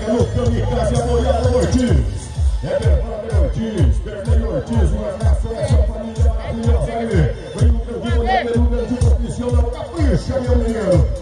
entrega no Kamikaze, apoiado Ortiz. É Bernardo Ortiz, Bernardo Ortiz, um abraço a essa família maravilhosa aí. Vem o grande goleiro, o grande profissional, capricha, meu menino.